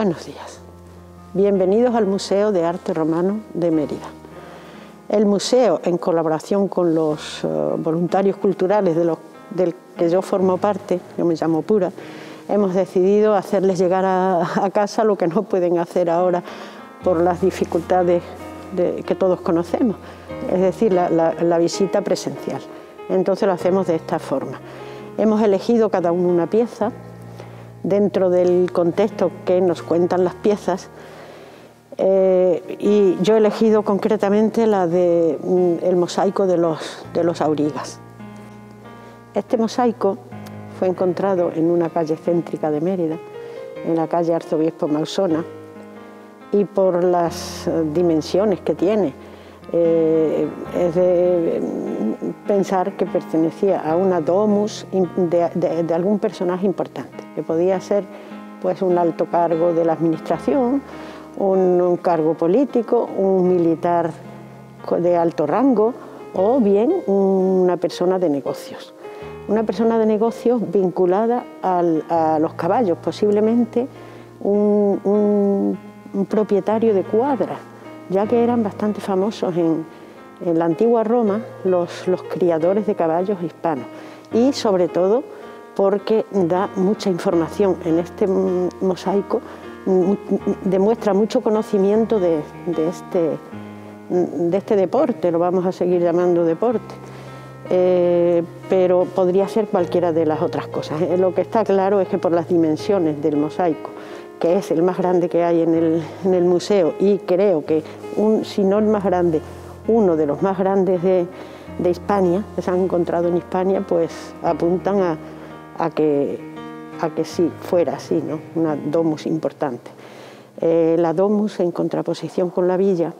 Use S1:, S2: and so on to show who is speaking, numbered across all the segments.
S1: Buenos días. Bienvenidos al Museo de Arte Romano de Mérida. El museo, en colaboración con los voluntarios culturales del que yo formo parte, yo me llamo Pura, hemos decidido hacerles llegar a casa lo que no pueden hacer ahora por las dificultades que todos conocemos, es decir, la visita presencial. Entonces lo hacemos de esta forma. Hemos elegido cada uno una pieza dentro del contexto que nos cuentan las piezas, y yo he elegido concretamente el mosaico de los aurigas. Este mosaico fue encontrado en una calle céntrica de Mérida, en la calle Arzobispo Mausona, y por las dimensiones que tiene, es de pensar que pertenecía a una domus de algún personaje importante, que podía ser pues un alto cargo de la administración, un cargo político, un militar de alto rango o bien una persona de negocios. Una persona de negocios vinculada a los caballos, posiblemente un propietario de cuadras, ya que eran bastante famosos en la antigua Roma los criadores de caballos hispanos, y sobre todo porque da mucha información en este mosaico, demuestra mucho conocimiento de este deporte, lo vamos a seguir llamando deporte, pero podría ser cualquiera de las otras cosas. Lo que está claro es que por las dimensiones del mosaico, que es el más grande que hay en el museo, y creo que, si no el más grande, uno de los más grandes de Hispania, que se han encontrado en Hispania, pues apuntan a que sí fuera así, ¿no? Una domus importante. La domus, en contraposición con la villa,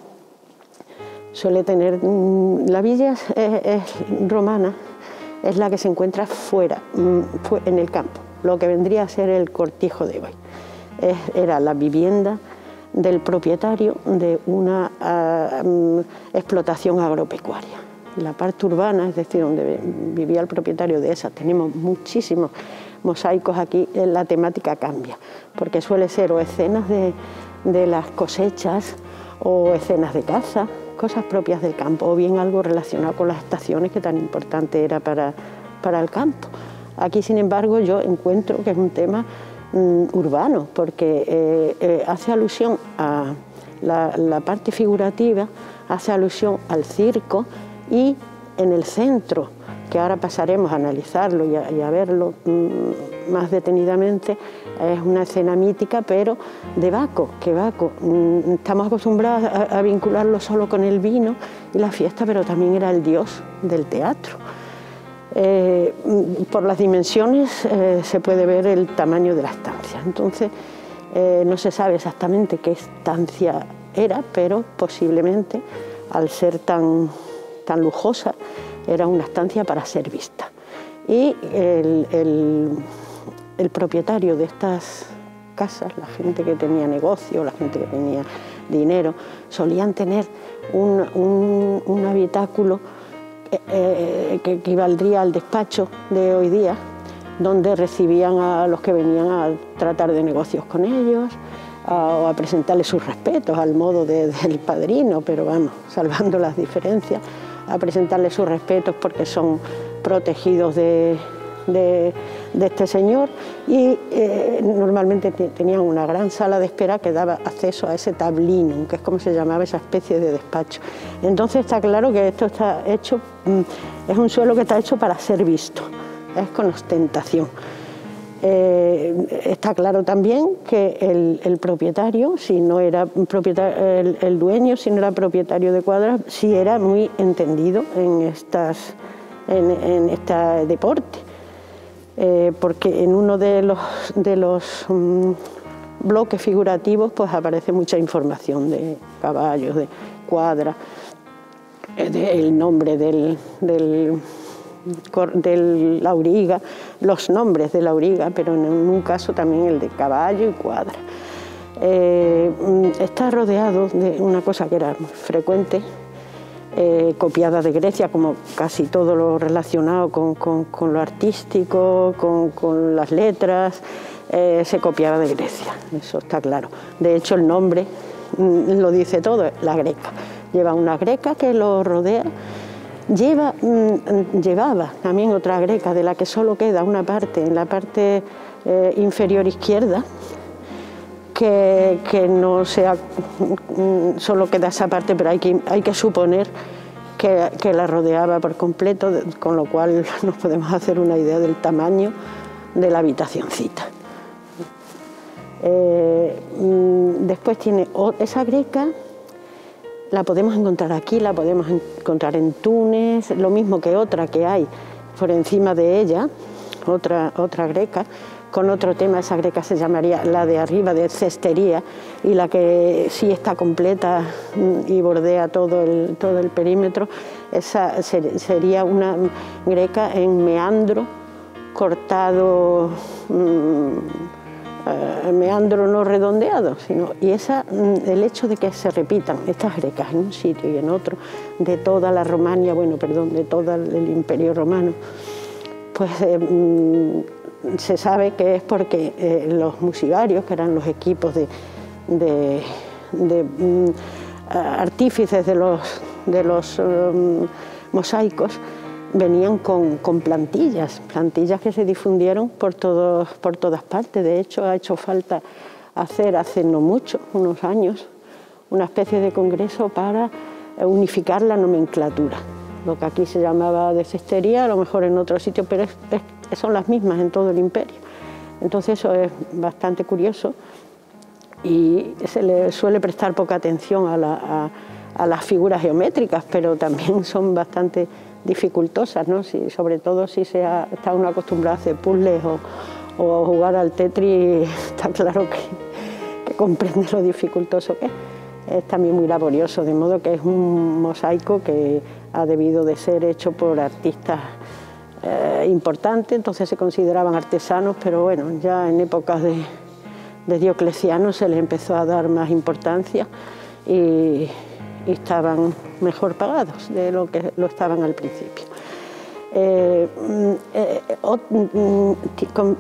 S1: suele tener... La villa es romana, es la que se encuentra fuera, en el campo, lo que vendría a ser el cortijo de hoy. Era la vivienda del propietario de una explotación agropecuaria. La parte urbana, es decir, donde vivía el propietario de esa, tenemos muchísimos mosaicos aquí, la temática cambia, porque suele ser o escenas de las cosechas o escenas de caza, cosas propias del campo, o bien algo relacionado con las estaciones, que tan importante era para el campo. Aquí, sin embargo, yo encuentro que es un tema urbano, porque hace alusión a la parte figurativa, hace alusión al circo, y en el centro, que ahora pasaremos a analizarlo y a verlo más detenidamente, es una escena mítica, pero de Baco, que Baco estamos acostumbrados a vincularlo solo con el vino y la fiesta, pero también era el dios del teatro. Por las dimensiones se puede ver el tamaño de la estancia. Entonces no se sabe exactamente qué estancia era, pero posiblemente, al ser tan lujosa, era una estancia para ser vista. Y el propietario de estas casas, la gente que tenía negocio, la gente que tenía dinero, solían tener un habitáculo que equivaldría al despacho de hoy día, donde recibían a los que venían a tratar de negocios con ellos, o a presentarles sus respetos al modo del padrino, pero vamos, salvando las diferencias, a presentarles sus respetos porque son protegidos de este señor, y normalmente tenían una gran sala de espera que daba acceso a ese tablinum, que es como se llamaba esa especie de despacho. Entonces está claro que esto está hecho, es un suelo que está hecho para ser visto, es con ostentación. Está claro también que el propietario, si no era propietario, el dueño, si no era propietario de cuadras, sí era muy entendido en este deporte, porque en uno de los bloques figurativos pues aparece mucha información de caballos, de cuadras, el nombre del auriga, los nombres del auriga, pero en un caso también el de caballo y cuadra. Está rodeado de una cosa que era frecuente, copiada de Grecia, como casi todo lo relacionado con lo artístico, con las letras, se copiaba de Grecia, eso está claro. De hecho, el nombre lo dice todo, la greca. Lleva una greca que lo rodea, llevaba también otra greca de la que solo queda una parte, en la parte inferior izquierda, que no sea, solo queda esa parte, pero hay que suponer que la rodeaba por completo, con lo cual nos podemos hacer una idea del tamaño de la habitacioncita. Después tiene esa greca, la podemos encontrar aquí, la podemos encontrar en Túnez, lo mismo que otra que hay por encima de ella, otra greca, con otro tema. Esa greca se llamaría la de arriba, de cestería, y la que sí está completa y bordea todo el perímetro, esa sería una greca en meandro cortado, meandro no redondeado, y el hecho de que se repitan estas grecas en un sitio y en otro, de toda la Romania, de todo el Imperio Romano, pues se sabe que es porque los musivarios, que eran los equipos de artífices de los mosaicos, venían con plantillas que se difundieron por todas partes. De hecho, ha hecho falta hacer hace no mucho, unos años, una especie de congreso para unificar la nomenclatura. Lo que aquí se llamaba de cestería, a lo mejor en otro sitio, pero son las mismas en todo el imperio. Entonces eso es bastante curioso y se le suele prestar poca atención a las figuras geométricas, pero también son bastante dificultosas, ¿no? Sobre todo si está uno acostumbrado a hacer puzzles o jugar al Tetris, está claro que comprende lo dificultoso que es. Es también muy laborioso, de modo que es un mosaico que ha debido de ser hecho por artistas importantes, entonces se consideraban artesanos, pero bueno, ya en épocas de Diocleciano se les empezó a dar más importancia y estaban mejor pagados de lo que lo estaban al principio.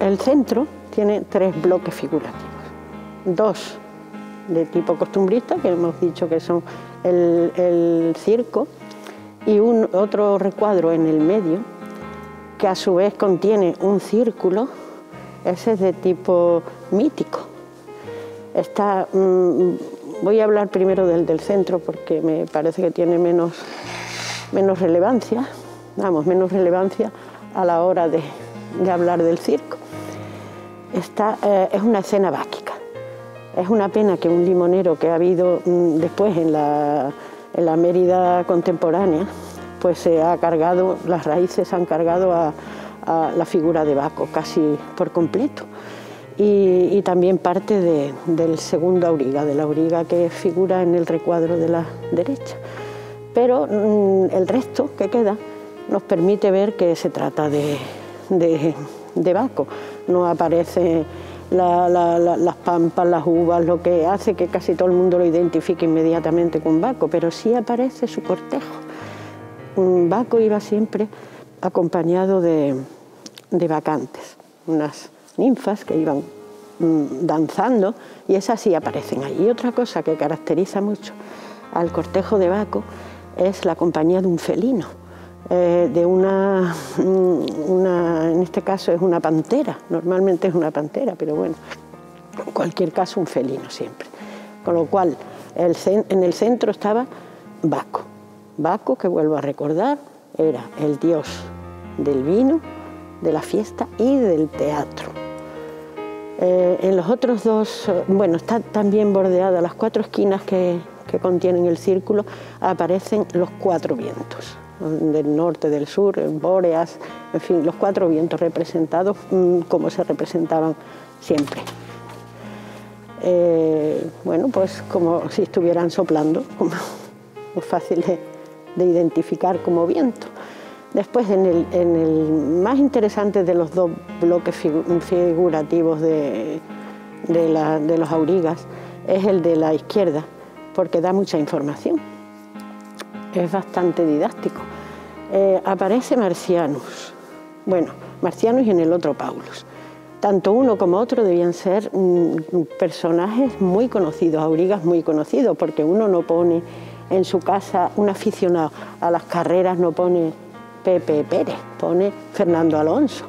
S1: El centro tiene 3 bloques figurativos, 2 de tipo costumbrista, que hemos dicho que son el circo, y otro recuadro en el medio, que a su vez contiene un círculo, ese es de tipo mítico. Voy a hablar primero del centro porque me parece que tiene menos relevancia, menos relevancia a la hora de hablar del circo. Es una escena báquica. Es una pena que un limonero que ha habido después en la Mérida contemporánea, pues las raíces han cargado a la figura de Baco casi por completo. Y también parte del segundo auriga, de la auriga que figura en el recuadro de la derecha. Pero el resto que queda nos permite ver que se trata de Baco. No aparece las pampas, las uvas, lo que hace que casi todo el mundo lo identifique inmediatamente con Baco, pero sí aparece su cortejo. Baco iba siempre acompañado de bacantes, unas ninfas que iban danzando, y esas sí aparecen ahí. Y otra cosa que caracteriza mucho al cortejo de Baco es la compañía de un felino, de en este caso es una pantera, normalmente es una pantera, pero bueno, en cualquier caso un felino siempre. Con lo cual en el centro estaba Baco. Baco, que vuelvo a recordar, era el dios del vino, de la fiesta y del teatro. En los otros dos, está también bordeada, las 4 esquinas que contienen el círculo, aparecen los 4 vientos, del norte, del sur, Bóreas, en fin, los 4 vientos representados como se representaban siempre. Pues como si estuvieran soplando, muy fácil de identificar como viento. Después, en el más interesante de los 2 bloques figurativos de los aurigas, es el de la izquierda, porque da mucha información. es bastante didáctico. Aparece Marcianus, bueno, Marcianus y en el otro Paulus. Tanto uno como otro debían ser personajes muy conocidos, aurigas muy conocidos, porque uno no pone en su casa, un aficionado a las carreras no pone Pepe Pérez, pone Fernando Alonso.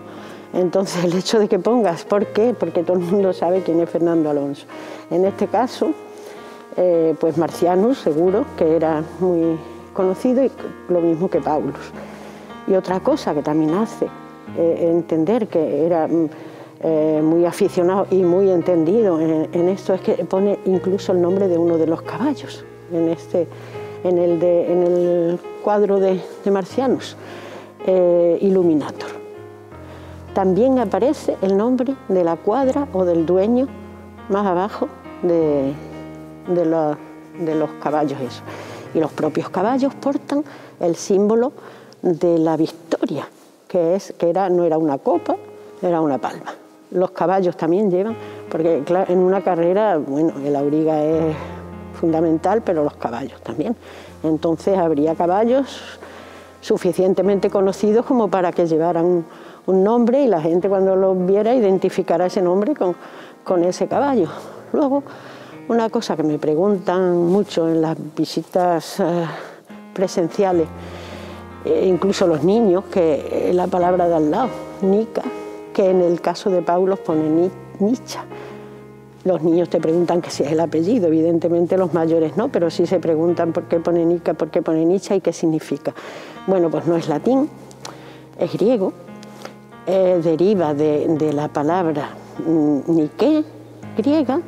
S1: Entonces el hecho de que pongas, ¿por qué? Porque todo el mundo sabe quién es Fernando Alonso. En este caso, pues Marcianus seguro que era muy conocido, y lo mismo que Paulus. Y otra cosa que también hace entender que era muy aficionado y muy entendido en esto es que pone incluso el nombre de uno de los caballos en el cuadro de Marcianus, Illuminator. También aparece el nombre de la cuadra o del dueño más abajo de los caballos esos. Y los propios caballos portan el símbolo de la victoria, que no era una copa, era una palma. Los caballos también llevan, porque claro, en una carrera, bueno, el auriga es fundamental, pero los caballos también. Entonces habría caballos suficientemente conocidos como para que llevaran un nombre y la gente cuando los viera identificara ese nombre con ese caballo. Luego, una cosa que me preguntan mucho en las visitas presenciales, incluso los niños, que la palabra de al lado, Nica, que en el caso de Paulos pone Nicha. Los niños te preguntan que si es el apellido, evidentemente los mayores no, pero sí se preguntan por qué pone Nica, por qué pone Nicha y qué significa. Bueno, pues no es latín, es griego, deriva de la palabra Nike, griega,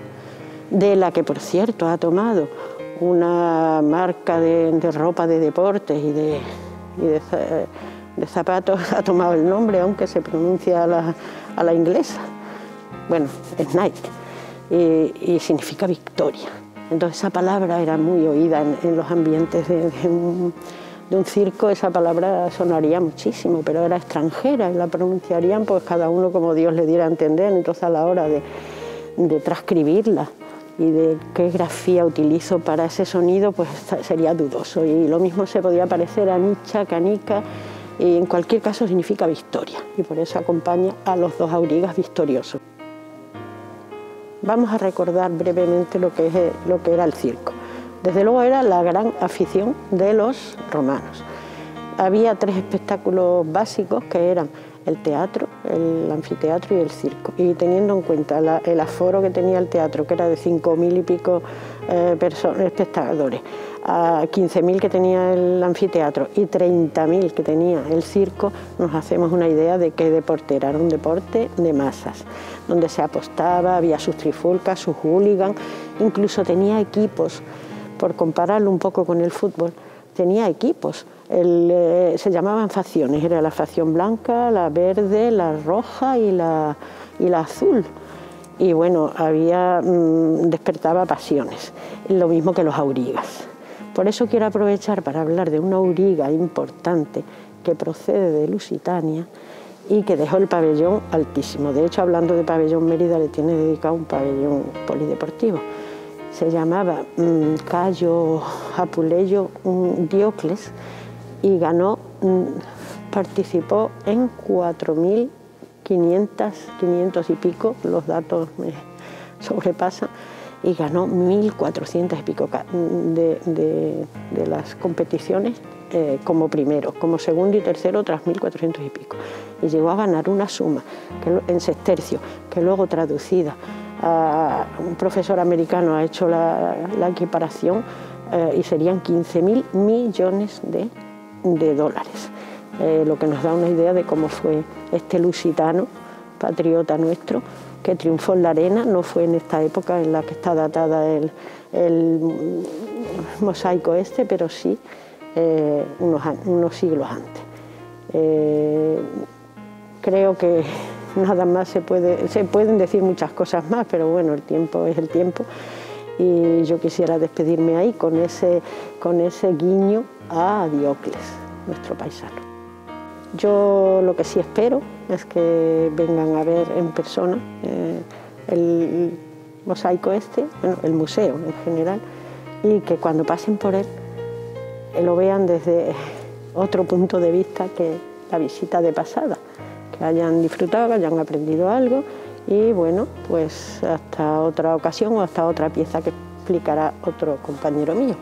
S1: de la que por cierto ha tomado una marca de ropa de deportes y de zapatos, ha tomado el nombre, aunque se pronuncia a la inglesa. Bueno, es Nike, y significa victoria. Entonces esa palabra era muy oída en los ambientes de un circo, esa palabra sonaría muchísimo, pero era extranjera y la pronunciarían pues cada uno como Dios le diera a entender. Entonces a la hora de transcribirla y de qué grafía utilizo para ese sonido, pues sería dudoso. Y lo mismo se podía parecer a Nicha, Canica, y en cualquier caso significa victoria, y por eso acompaña a los dos aurigas victoriosos. Vamos a recordar brevemente lo que era el circo. Desde luego era la gran afición de los romanos. Había tres espectáculos básicos que eran el teatro, el anfiteatro y el circo. Y teniendo en cuenta el aforo que tenía el teatro, que era de 5.000 y pico espectadores, a 15.000 que tenía el anfiteatro y 30.000 que tenía el circo, nos hacemos una idea de qué deporte era. Era un deporte de masas, donde se apostaba, había sus trifulcas, sus hooligans, incluso tenía equipos, por compararlo un poco con el fútbol, tenía equipos. Se llamaban facciones, era la facción blanca, la verde, la roja y la azul. Y bueno, despertaba pasiones, lo mismo que los aurigas. Por eso quiero aprovechar para hablar de una auriga importante que procede de Lusitania y que dejó el pabellón altísimo. De hecho, hablando de pabellón, Mérida le tiene dedicado un pabellón polideportivo. Se llamaba Cayo Apuleyo Diocles y participó en 4.500 y pico, los datos me sobrepasan, y ganó 1.400 y pico de las competiciones como primero, como segundo y tercero otras 1.400 y pico. Y llegó a ganar una suma en sextercio, que luego traducida a un profesor americano ha hecho la equiparación y serían 15.000 millones de dólares, lo que nos da una idea de cómo fue este lusitano, patriota nuestro, que triunfó en la arena. No fue en esta época en la que está datada el mosaico este, pero sí unos siglos antes. Creo que nada más se pueden decir muchas cosas más, pero bueno, el tiempo es el tiempo y yo quisiera despedirme ahí con ese guiño a Diocles, nuestro paisano. Yo lo que sí espero es que vengan a ver en persona el mosaico este, bueno, el museo en general, y que cuando pasen por él lo vean desde otro punto de vista que la visita de pasada, que hayan disfrutado, que hayan aprendido algo y bueno, pues hasta otra ocasión o hasta otra pieza que explicará otro compañero mío.